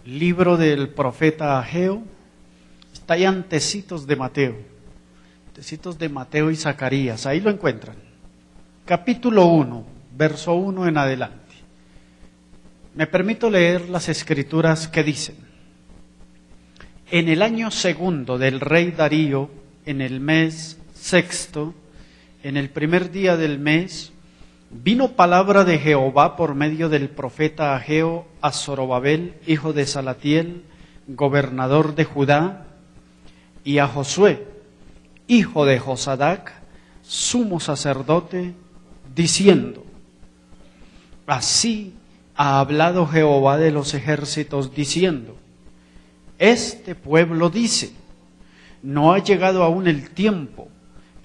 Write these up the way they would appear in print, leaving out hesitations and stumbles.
Libro del profeta Ageo, está ahí antecitos de Mateo, antecitos de Mateo y Zacarías, ahí lo encuentran. Capítulo 1, verso 1 en adelante. Me permito leer las escrituras que dicen: en el año segundo del rey Darío, en el mes sexto, en el primer día del mes, vino palabra de Jehová por medio del profeta Ageo a Zorobabel, hijo de Salatiel, gobernador de Judá, y a Josué, hijo de Josadac, sumo sacerdote, diciendo: así ha hablado Jehová de los ejércitos, diciendo: este pueblo dice, no ha llegado aún el tiempo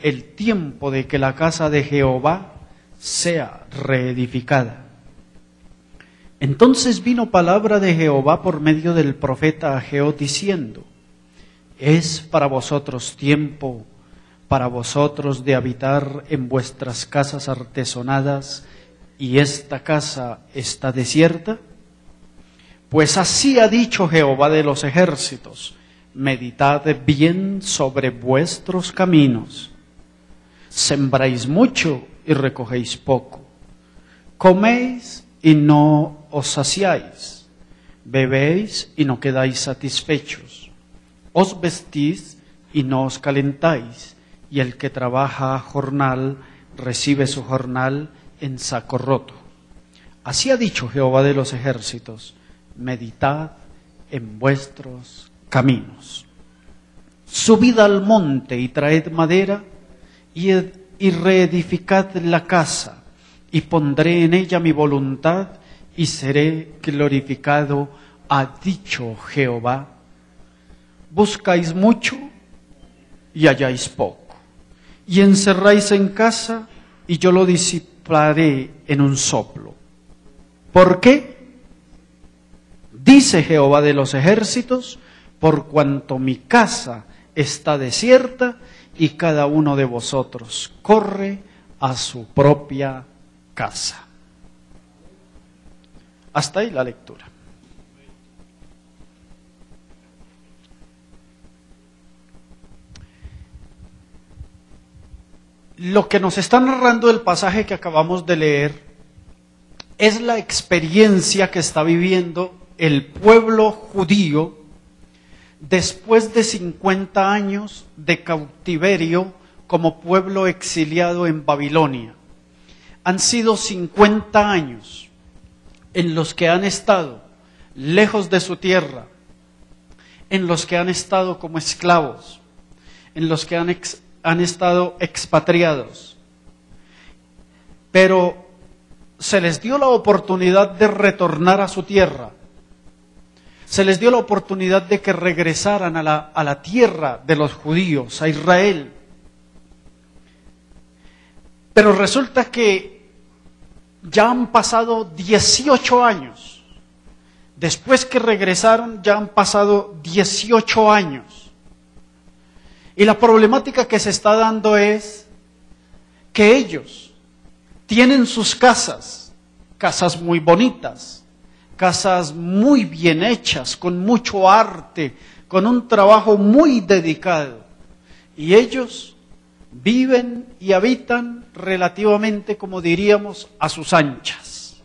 de que la casa de Jehová sea reedificada. Entonces vino palabra de Jehová por medio del profeta Ageo diciendo: es para vosotros tiempo, para vosotros de habitar en vuestras casas artesonadas, y esta casa está desierta. Pues así ha dicho Jehová de los ejércitos: meditad bien sobre vuestros caminos. Sembráis mucho y recogéis poco. Coméis y no os saciáis. Bebéis y no quedáis satisfechos. Os vestís y no os calentáis. Y el que trabaja a jornal recibe su jornal en saco roto. Así ha dicho Jehová de los ejércitos: meditad en vuestros caminos. Subid al monte y traed madera y reedificad la casa, y pondré en ella mi voluntad y seré glorificado, ha dicho Jehová. Buscáis mucho y halláis poco, y encerráis en casa y yo lo disiparé en un soplo. ¿Por qué? Dice Jehová de los ejércitos: por cuanto mi casa está desierta y cada uno de vosotros corre a su propia casa. Hasta ahí la lectura. Lo que nos está narrando el pasaje que acabamos de leer es la experiencia que está viviendo el pueblo judío después de 50 años de cautiverio como pueblo exiliado en Babilonia. Han sido 50 años en los que han estado lejos de su tierra, en los que han estado como esclavos, en los que han estado expatriados. Pero se les dio la oportunidad de retornar a su tierra. Se les dio la oportunidad de que regresaran a la tierra de los judíos, a Israel. Pero resulta que ya han pasado 18 años. Después que regresaron, ya han pasado 18 años. Y la problemática que se está dando es que ellos tienen sus casas, casas muy bonitas, casas muy bien hechas, con mucho arte, con un trabajo muy dedicado. Y ellos viven y habitan relativamente, como diríamos, a sus anchas.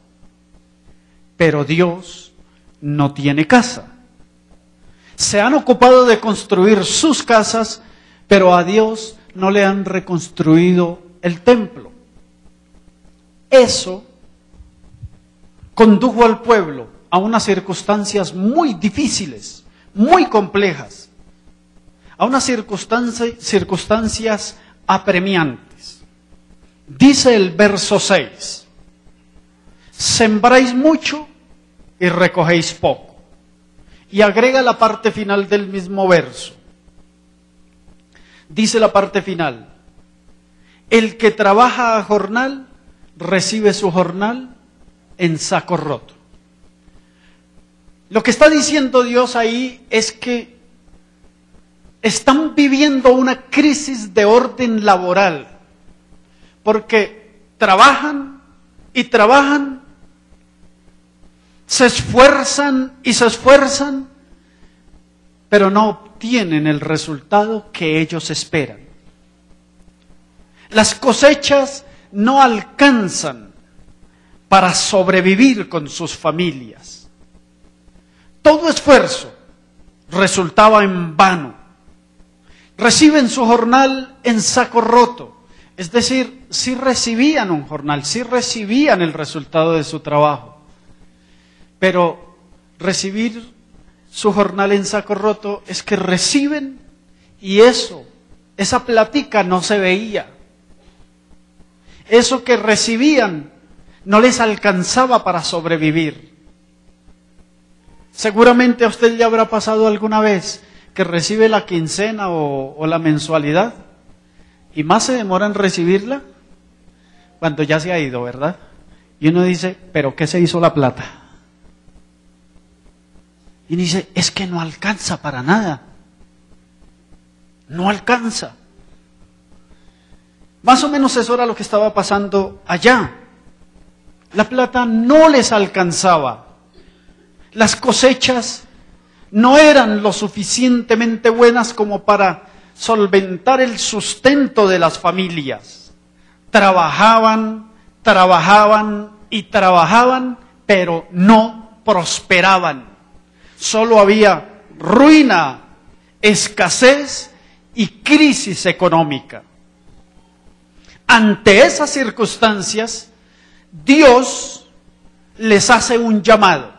Pero Dios no tiene casa. Se han ocupado de construir sus casas, pero a Dios no le han reconstruido el templo. Eso condujo al pueblo a unas circunstancias muy difíciles, muy complejas, a unas circunstancias apremiantes. Dice el verso 6, sembráis mucho y recogéis poco. Y agrega la parte final del mismo verso. Dice la parte final: el que trabaja a jornal recibe su jornal en saco roto. Lo que está diciendo Dios ahí es que están viviendo una crisis de orden laboral, porque trabajan y trabajan se esfuerzan y se esfuerzan, pero no obtienen el resultado que ellos esperan. Las cosechas no alcanzan para sobrevivir con sus familias. Todo esfuerzo resultaba en vano. Reciben su jornal en saco roto. Es decir, sí recibían un jornal, sí recibían el resultado de su trabajo. Pero recibir su jornal en saco roto es que reciben y esa plática no se veía. Eso que recibían no les alcanzaba para sobrevivir. Seguramente a usted le habrá pasado alguna vez que recibe la quincena o la mensualidad y más se demora en recibirla cuando ya se ha ido, ¿verdad? Y uno dice, ¿pero qué se hizo la plata? Y dice, es que no alcanza para nada. No alcanza. Más o menos eso era lo que estaba pasando allá. La plata no les alcanzaba. Las cosechas no eran lo suficientemente buenas como para solventar el sustento de las familias. Trabajaban, trabajaban y trabajaban, pero no prosperaban. Solo había ruina, escasez y crisis económica. Ante esas circunstancias, Dios les hace un llamado.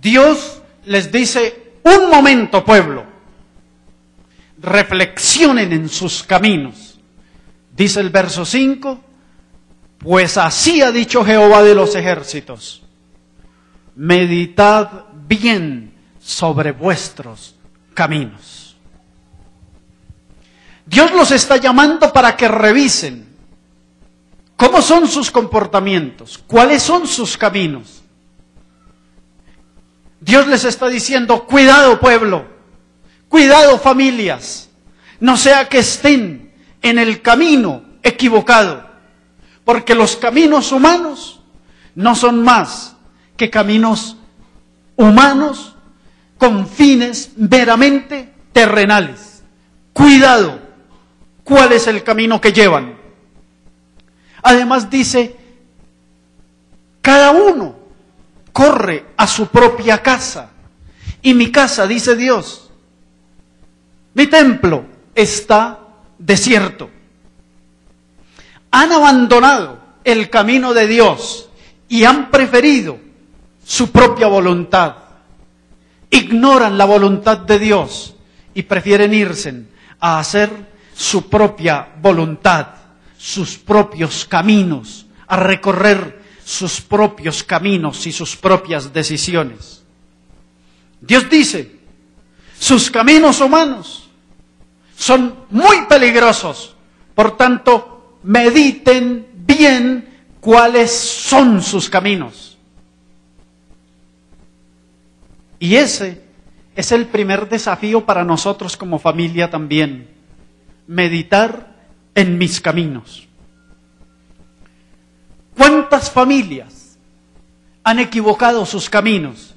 Dios les dice, un momento, pueblo, reflexionen en sus caminos. Dice el verso 5, pues así ha dicho Jehová de los ejércitos, meditad bien sobre vuestros caminos. Dios los está llamando para que revisen cómo son sus comportamientos, cuáles son sus caminos. Dios les está diciendo, cuidado pueblo, cuidado familias, no sea que estén en el camino equivocado, porque los caminos humanos no son más que caminos humanos con fines meramente terrenales. Cuidado, ¿cuál es el camino que llevan? Además dice, cada uno corre a su propia casa. Y mi casa, dice Dios, mi templo está desierto. Han abandonado el camino de Dios y han preferido su propia voluntad. Ignoran la voluntad de Dios y prefieren irse a hacer su propia voluntad, sus propios caminos, a recorrer sus propios caminos y sus propias decisiones. Dios dice, sus caminos humanos son muy peligrosos, por tanto, mediten bien cuáles son sus caminos. Y ese es el primer desafío para nosotros como familia también, meditar en mis caminos. ¿Cuántas familias han equivocado sus caminos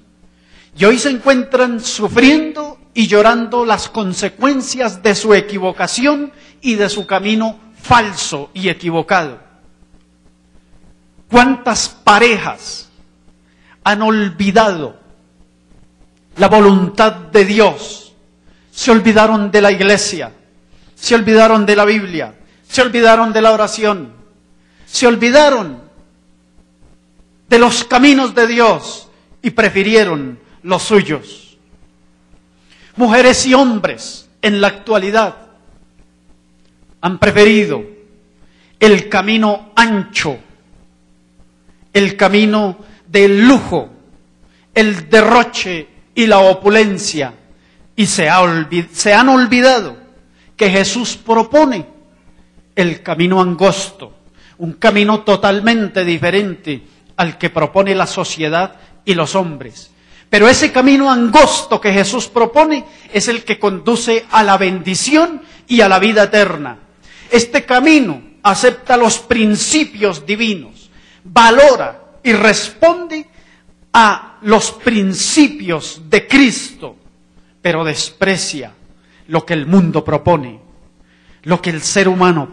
y hoy se encuentran sufriendo y llorando las consecuencias de su equivocación y de su camino falso y equivocado? ¿Cuántas parejas han olvidado la voluntad de Dios? Se olvidaron de la iglesia, se olvidaron de la Biblia, se olvidaron de la oración, se olvidaron de los caminos de Dios y prefirieron los suyos. Mujeres y hombres en la actualidad han preferido el camino ancho, el camino del lujo, el derroche y la opulencia, y se han olvidado que Jesús propone el camino angosto, un camino totalmente diferente al que propone la sociedad y los hombres. Pero ese camino angosto que Jesús propone es el que conduce a la bendición y a la vida eterna. Este camino acepta los principios divinos, valora y responde a los principios de Cristo, pero desprecia lo que el mundo propone, lo que el ser humano